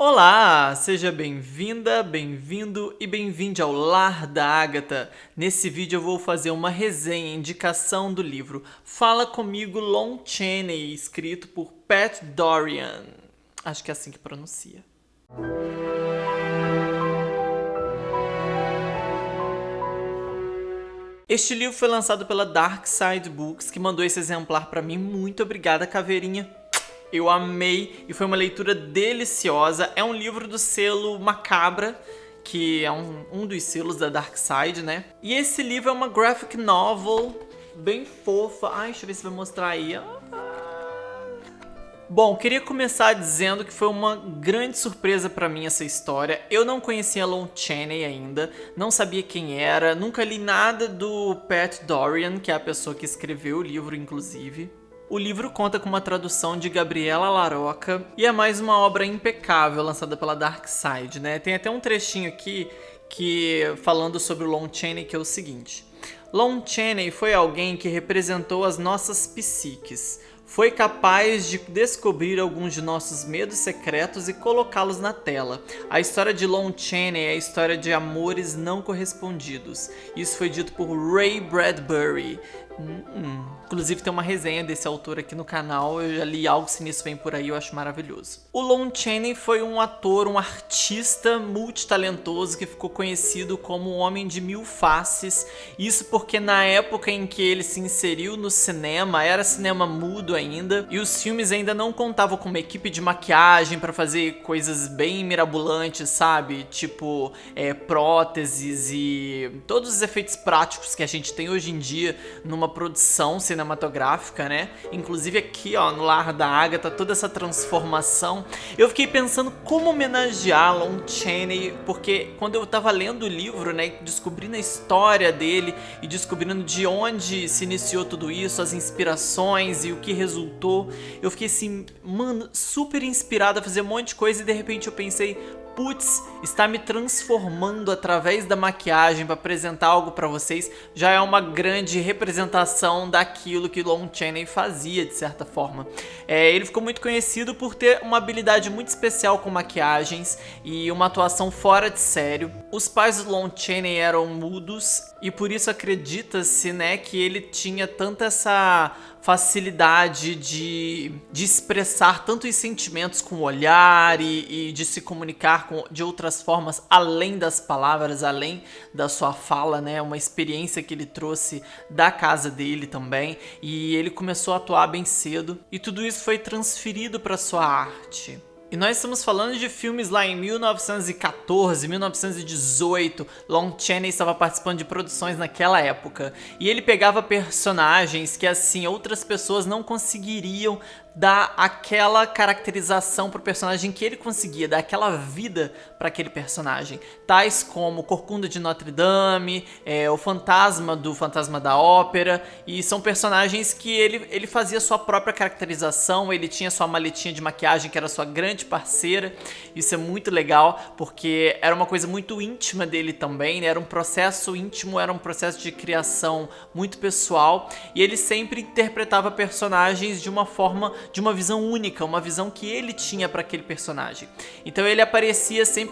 Olá, seja bem-vinda, bem-vindo e bem-vinde ao Lar da Agatha. Nesse vídeo eu vou fazer uma resenha, indicação do livro Fala Comigo Lon Chaney, escrito por Pat Dorian. Acho que é assim que pronuncia. Este livro foi lançado pela Dark Side Books, que mandou esse exemplar para mim. Muito obrigada, caveirinha. Eu amei e foi uma leitura deliciosa. É um livro do selo Macabra, que é um dos selos da Dark Side, né? E esse livro é uma graphic novel bem fofa. Ai, deixa eu ver se vai mostrar aí. Bom, queria começar dizendo que foi uma grande surpresa pra mim essa história. Eu não conhecia Lon Chaney ainda, não sabia quem era, nunca li nada do Pat Dorian, que é a pessoa que escreveu o livro, inclusive. O livro conta com uma tradução de Gabriela Laroca e é mais uma obra impecável lançada pela Dark Side, né? Tem até um trechinho aqui falando sobre o Lon Chaney, que é o seguinte: Lon Chaney foi alguém que representou as nossas psiques. Foi capaz de descobrir alguns de nossos medos secretos e colocá-los na tela. A história de Lon Chaney é a história de amores não correspondidos. Isso foi dito por Ray Bradbury. Inclusive tem uma resenha desse autor aqui no canal, eu já li algo se nisso vem por aí, eu acho maravilhoso. O Lon Chaney foi um ator, um artista multitalentoso que ficou conhecido como o Homem de Mil Faces. Isso porque na época em que ele se inseriu no cinema, era cinema mudo ainda, e os filmes ainda não contavam com uma equipe de maquiagem para fazer coisas bem mirabolantes, sabe? Tipo, próteses e todos os efeitos práticos que a gente tem hoje em dia numa produção cinematográfica, né? Inclusive aqui, ó, no Lar da Agatha, toda essa transformação. Eu fiquei pensando como homenagear Lon Chaney, porque quando eu tava lendo o livro, né, descobrindo a história dele e descobrindo de onde se iniciou tudo isso, as inspirações e o que resultou, eu fiquei assim, mano, super inspirado a fazer um monte de coisa e de repente eu pensei, putz, está me transformando através da maquiagem para apresentar algo para vocês, já é uma grande representação daquilo que Lon Chaney fazia, de certa forma. Ele ficou muito conhecido por ter uma habilidade muito especial com maquiagens e uma atuação fora de sério. Os pais do Lon Chaney eram mudos e por isso acredita-se, né, que ele tinha tanta essa facilidade de expressar tantos sentimentos com o olhar e de se comunicar de outras formas além das palavras, além da sua fala, né? Uma experiência que ele trouxe da casa dele também, e ele começou a atuar bem cedo e tudo isso foi transferido para sua arte. E nós estamos falando de filmes lá em 1914, 1918, Lon Chaney estava participando de produções naquela época. E ele pegava personagens que assim outras pessoas não conseguiriam dar aquela caracterização pro personagem que ele conseguia, dar aquela vida para aquele personagem. Tais como Corcunda de Notre Dame, o Fantasma do Fantasma da Ópera, e são personagens que ele fazia sua própria caracterização, ele tinha sua maletinha de maquiagem que era sua grande parceira. Isso é muito legal, porque era uma coisa muito íntima dele também, né? Era um processo íntimo, era um processo de criação muito pessoal, e ele sempre interpretava personagens de uma forma, de uma visão única, uma visão que ele tinha para aquele personagem. Então ele aparecia sempre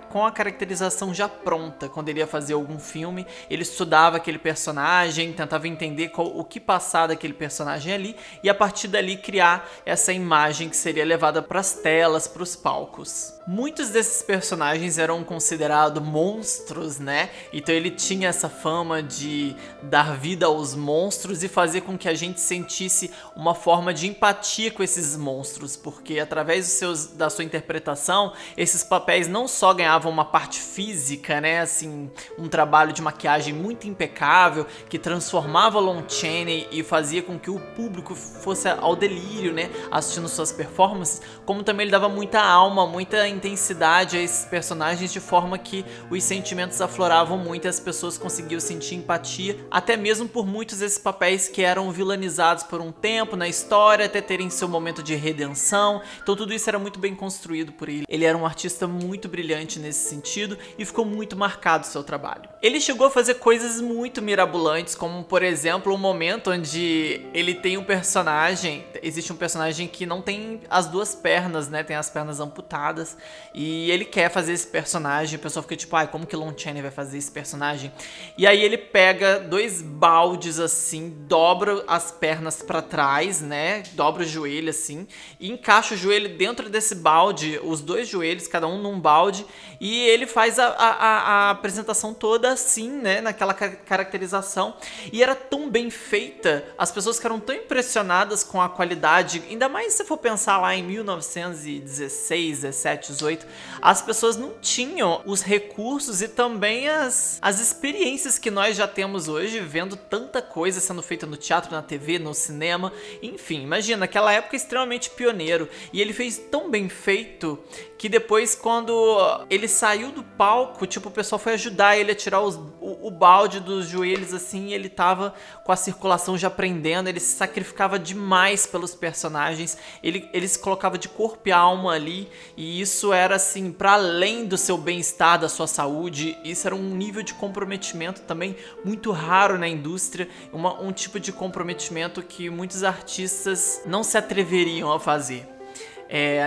com a caracterização já pronta. Quando ele ia fazer algum filme, ele estudava aquele personagem, tentava entender o que passar daquele personagem ali, e a partir dali criar essa imagem que seria levada para as telas, para os palcos. Muitos desses personagens eram considerados monstros, né? Então ele tinha essa fama de dar vida aos monstros e fazer com que a gente sentisse uma forma de empatia com esses monstros, porque através da sua interpretação, esses papéis não só ganhavam uma parte física, né? Assim, um trabalho de maquiagem muito impecável, que transformava Lon Chaney e fazia com que o público fosse ao delírio, né? Assistindo suas performances, como também ele dava muita alma, muita intensidade a esses personagens, de forma que os sentimentos afloravam muito e as pessoas conseguiam sentir empatia, até mesmo por muitos desses papéis que eram vilanizados por um tempo na história, até terem seu momento de redenção. Então tudo isso era muito bem construído por ele. Ele era um artista muito brilhante nesse sentido e ficou muito marcado o seu trabalho. Ele chegou a fazer coisas muito mirabolantes, como por exemplo um momento onde ele tem um personagem, existe um personagem que não tem as duas pernas, né, tem as pernas amputadas, e ele quer fazer esse personagem, o pessoal fica tipo, ai, como que Lon Chaney vai fazer esse personagem? E aí ele pega 2 baldes assim, dobra as pernas pra trás, né, dobra o joelho assim, e encaixa o joelho dentro desse balde, os 2 joelhos, cada um num balde, e ele faz a apresentação toda assim, né, naquela caracterização, e era tão bem feita, as pessoas ficaram tão impressionadas com a qualidade, ainda mais se for pensar lá em 1916, 17, 18, as pessoas não tinham os recursos e também as experiências que nós já temos hoje, vendo tanta coisa sendo feita no teatro, na TV, no cinema, enfim, imagina, naquela época extremamente pioneiro, e ele fez tão bem feito que depois, quando ele saiu do palco, tipo, o pessoal foi ajudar ele a tirar o balde dos joelhos, assim, e ele tava com a circulação já prendendo, ele se sacrificava demais pelos personagens, ele se colocava de corpo e alma ali, e isso era, assim, para além do seu bem-estar, da sua saúde, isso era um nível de comprometimento também muito raro na indústria, um tipo de comprometimento que muitos artistas não se atreveriam a fazer.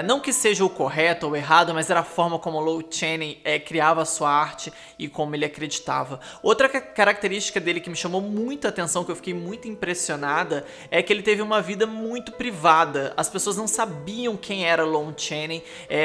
Não que seja o correto ou o errado, mas era a forma como Lon Chaney criava a sua arte e como ele acreditava. Outra característica dele que me chamou muita atenção, que eu fiquei muito impressionada, é que ele teve uma vida muito privada. As pessoas não sabiam quem era Lon Chaney,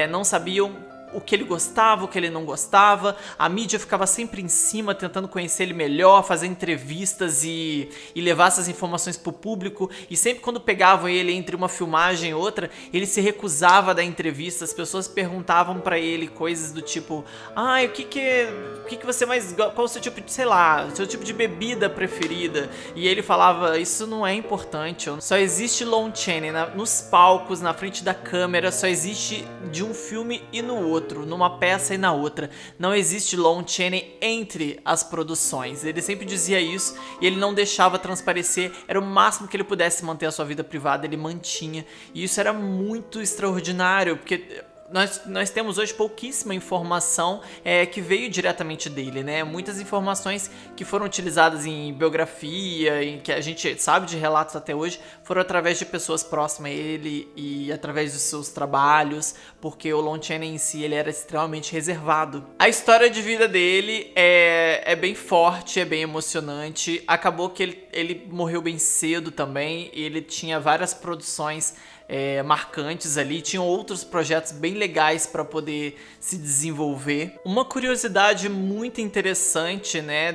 não sabiam o que ele gostava, o que ele não gostava, a mídia ficava sempre em cima tentando conhecer ele melhor, fazer entrevistas e levar essas informações pro público, e sempre quando pegavam ele entre uma filmagem e outra, ele se recusava a dar entrevista, as pessoas perguntavam pra ele coisas do tipo, o que você mais gosta, qual o seu tipo de, sei lá, seu tipo de bebida preferida, e ele falava, isso não é importante, só existe Lon Chaney nos palcos, na frente da câmera, só existe de um filme e no outro, numa peça e na outra. Não existe Lon Chaney entre as produções. Ele sempre dizia isso e ele não deixava transparecer. Era o máximo que ele pudesse manter a sua vida privada, ele mantinha. E isso era muito extraordinário, porque nós temos hoje pouquíssima informação que veio diretamente dele, né? Muitas informações que foram utilizadas em biografia, em que a gente sabe de relatos até hoje, foram através de pessoas próximas a ele e através dos seus trabalhos, porque o Lon Chaney em si ele era extremamente reservado. A história de vida dele é bem forte, é bem emocionante. Acabou que ele morreu bem cedo também, ele tinha várias produções marcantes ali, tinham outros projetos bem legais para poder se desenvolver. Uma curiosidade muito interessante, né,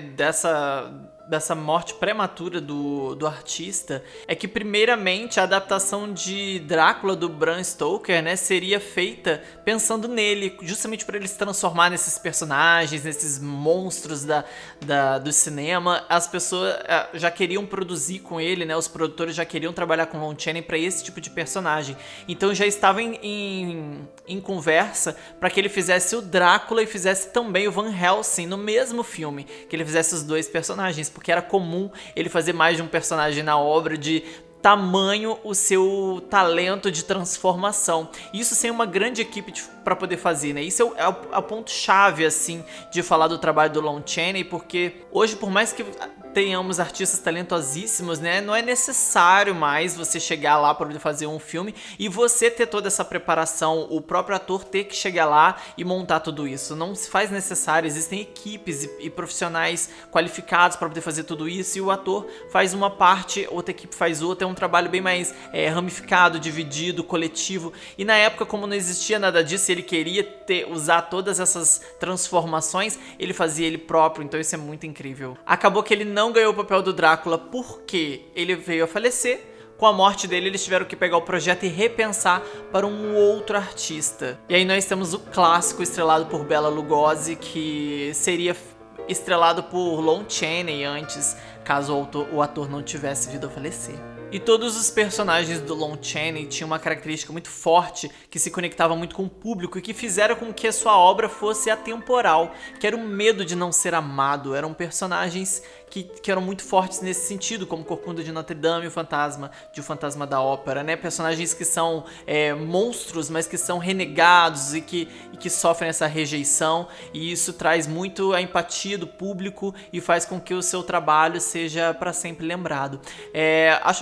dessa morte prematura do artista é que primeiramente a adaptação de Drácula do Bram Stoker, né, seria feita pensando nele, justamente para ele se transformar nesses personagens, nesses monstros do cinema. As pessoas já queriam produzir com ele, né, os produtores já queriam trabalhar com Lon Chaney para esse tipo de personagem, então já estava em conversa para que ele fizesse o Drácula e fizesse também o Van Helsing no mesmo filme, que ele fizesse os 2 personagens, porque era comum ele fazer mais de um personagem na obra, de tamanho o seu talento de transformação. Isso sem uma grande equipe para poder fazer, né? Isso é o ponto-chave, assim, de falar do trabalho do Lon Chaney, porque hoje, por mais que tenhamos artistas talentosíssimos, né, não é necessário mais você chegar lá para poder fazer um filme e você ter toda essa preparação, o próprio ator ter que chegar lá e montar tudo isso. Não se faz necessário, existem equipes e profissionais qualificados para poder fazer tudo isso, e o ator faz uma parte, outra equipe faz outra, é um trabalho bem mais ramificado, dividido, coletivo. E na época, como não existia nada disso, ele queria usar todas essas transformações, ele fazia ele próprio, então isso é muito incrível. Acabou que ele não ganhou o papel do Drácula porque ele veio a falecer. Com a morte dele, eles tiveram que pegar o projeto e repensar para um outro artista. E aí nós temos o clássico estrelado por Bela Lugosi, que seria estrelado por Lon Chaney antes, caso o ator não tivesse vindo a falecer. E todos os personagens do Lon Chaney tinham uma característica muito forte que se conectava muito com o público e que fizeram com que a sua obra fosse atemporal, que era o medo de não ser amado. Eram personagens que eram muito fortes nesse sentido, como Corcunda de Notre Dame e o Fantasma da Ópera, né? Personagens que são monstros, mas que são renegados e que sofrem essa rejeição, e isso traz muito a empatia do público e faz com que o seu trabalho seja para sempre lembrado.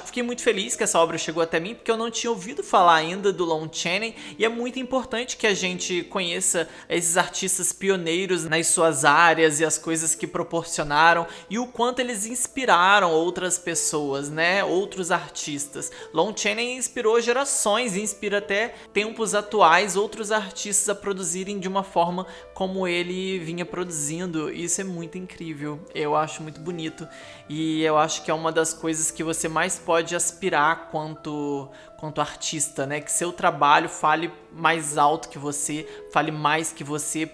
Fiquei muito feliz que essa obra chegou até mim, porque eu não tinha ouvido falar ainda do Lon Chaney, e é muito importante que a gente conheça esses artistas pioneiros nas suas áreas e as coisas que proporcionaram e o quanto eles inspiraram outras pessoas, né? Outros artistas. Lon Chaney inspirou gerações e inspira até tempos atuais outros artistas a produzirem de uma forma como ele vinha produzindo. Isso é muito incrível. Eu acho muito bonito e eu acho que é uma das coisas que você mais pode aspirar quanto artista, né? Que seu trabalho fale mais alto que você, fale mais que você,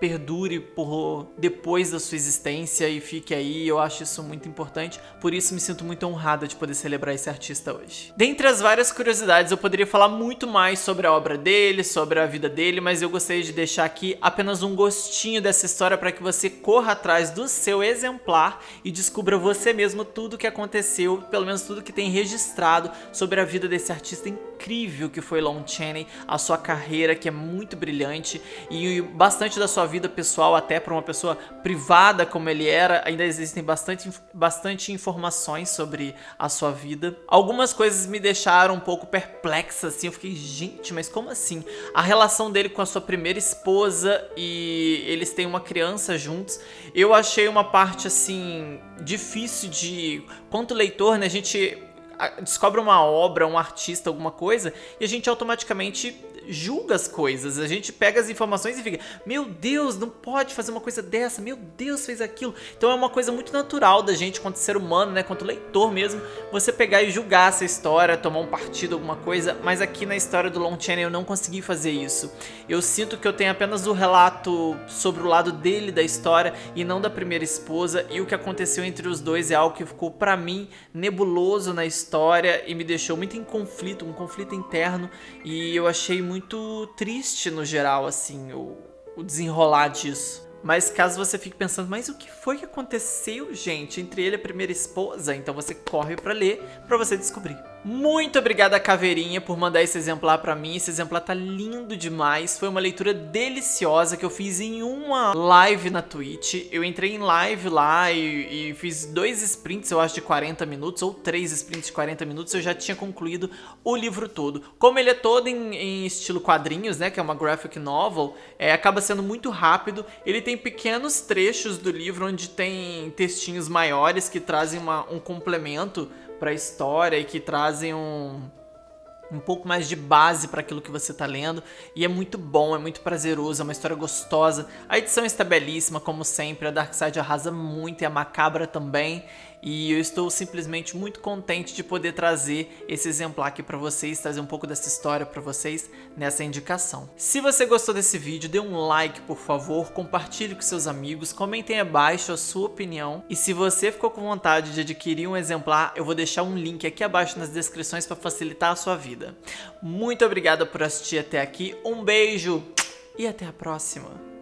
perdure por depois da sua existência e fique aí. Eu acho isso muito importante, por isso me sinto muito honrada de poder celebrar esse artista hoje. Dentre as várias curiosidades, eu poderia falar muito mais sobre a obra dele, sobre a vida dele, mas eu gostaria de deixar aqui apenas um gostinho dessa história para que você corra atrás do seu exemplar e descubra você mesmo tudo o que aconteceu, pelo menos tudo que tem registrado sobre a vida desse artista incrível que foi Lon Chaney, a sua carreira que é muito brilhante e bastante da sua vida pessoal, até para uma pessoa privada como ele era, ainda existem bastante informações sobre a sua vida. Algumas coisas me deixaram um pouco perplexa, assim, eu fiquei, gente, mas como assim? A relação dele com a sua primeira esposa e eles têm uma criança juntos, eu achei uma parte, assim, difícil de... Quanto leitor, né, a gente descobre uma obra, um artista, alguma coisa, e a gente automaticamente julga as coisas. A gente pega as informações e fica, meu Deus, não pode fazer uma coisa dessa, meu Deus, fez aquilo. Então é uma coisa muito natural da gente, quanto ser humano, né, quanto leitor mesmo, você pegar e julgar essa história, tomar um partido, alguma coisa, mas aqui na história do Lon Chaney eu não consegui fazer isso. Eu sinto que eu tenho apenas o relato sobre o lado dele da história e não da primeira esposa, e o que aconteceu entre os dois é algo que ficou pra mim nebuloso na história e me deixou muito em conflito, um conflito interno, e eu achei muito triste no geral, assim, o desenrolar disso. Mas caso você fique pensando, mas o que foi que aconteceu, gente, entre ele e a primeira esposa? Então você corre pra ler, pra você descobrir. Muito obrigada, Caveirinha, por mandar esse exemplar pra mim. Esse exemplar tá lindo demais. Foi uma leitura deliciosa que eu fiz em uma live na Twitch. Eu entrei em live lá e fiz 2 sprints, eu acho, de 40 minutos, ou 3 sprints de 40 minutos. Eu já tinha concluído o livro todo. Como ele é todo em estilo quadrinhos, né, que é uma graphic novel, acaba sendo muito rápido. Ele tem pequenos trechos do livro onde tem textinhos maiores que trazem um complemento para a história e que trazem um pouco mais de base para aquilo que você está lendo, e é muito bom, é muito prazeroso, é uma história gostosa. A edição está belíssima, como sempre, a Darkside arrasa muito e a Macabra também, e eu estou simplesmente muito contente de poder trazer esse exemplar aqui para vocês, trazer um pouco dessa história para vocês nessa indicação. Se você gostou desse vídeo, dê um like, por favor, compartilhe com seus amigos, comentem abaixo a sua opinião, e se você ficou com vontade de adquirir um exemplar, eu vou deixar um link aqui abaixo nas descrições para facilitar a sua vida. Muito obrigada por assistir até aqui, um beijo e até a próxima!